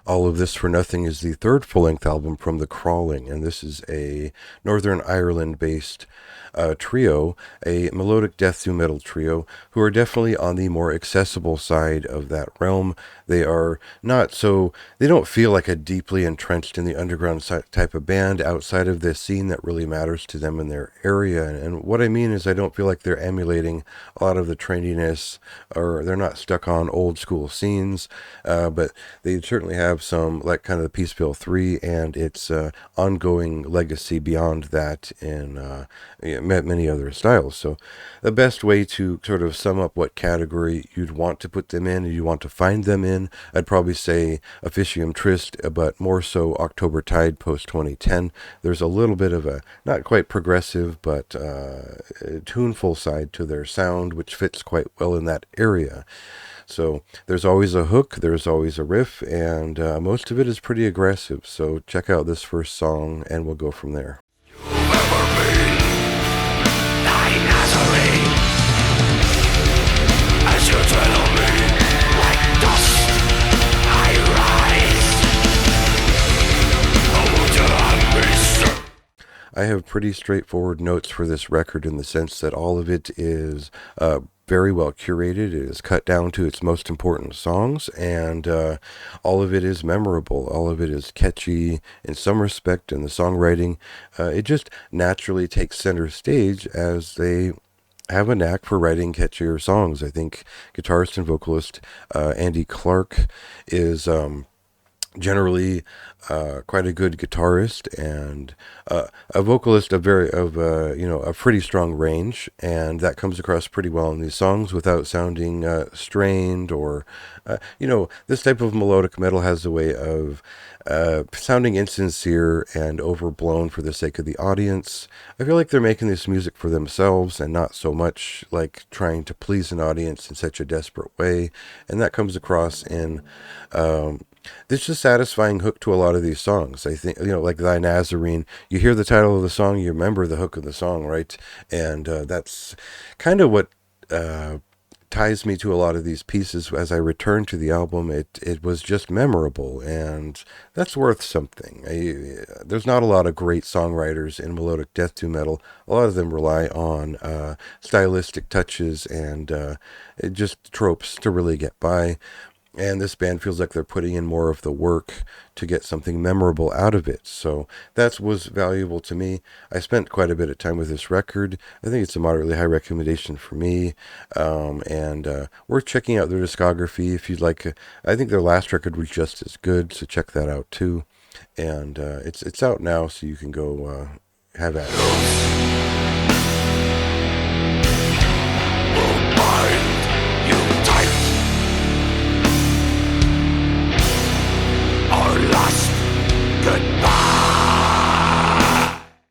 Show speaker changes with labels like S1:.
S1: All of This for Nothing is the third full-length album from The Crawling, and this is a Northern Ireland-based trio, a melodic death doom metal trio, who are definitely on the more accessible side of that realm. They are not so, they don't feel like a deeply entrenched in the underground type of band outside of the scene that really matters to them in their area. And what I mean is I don't feel like they're emulating a lot of the trendiness, or they're not stuck on old school scenes, but they certainly have some, like kind of the Peace Pill 3 and its ongoing legacy beyond that in many other styles. So the best way to sort of sum up what category you'd want to put them in, and you want to find them in, I'd probably say Officium Trist, but more so October Tide post 2010. There's a little bit of a, not quite progressive, but tuneful side to their sound, which fits quite well in that area. So there's always a hook, there's always a riff, and most of it is pretty aggressive. So check out this first song, and we'll go from there. I have pretty straightforward notes for this record in the sense that all of it is very well curated. It is cut down to its most important songs, and all of it is memorable. All of it is catchy in some respect, and the songwriting, it just naturally takes center stage as they have a knack for writing catchier songs. I think guitarist and vocalist Andy Clark is generally quite a good guitarist, and a vocalist of a pretty strong range, and that comes across pretty well in these songs without sounding strained or this type of melodic metal has a way of sounding insincere and overblown for the sake of the audience. I feel like they're making this music for themselves and not so much like trying to please an audience in such a desperate way, and that comes across in there's just satisfying hook to a lot of these songs. I think, like Thy Nazarene, you hear the title of the song, you remember the hook of the song, right? And that's kind of what ties me to a lot of these pieces. As I return to the album, it was just memorable, and that's worth something. There's not a lot of great songwriters in melodic death doom metal. A lot of them rely on stylistic touches and just tropes to really get by. And this band feels like they're putting in more of the work to get something memorable out of it. So that was valuable to me. I spent quite a bit of time with this record. I think it's a moderately high recommendation for me. And worth checking out their discography if you'd like. I think their last record was just as good, so check that out too. And it's out now, so you can go have at it.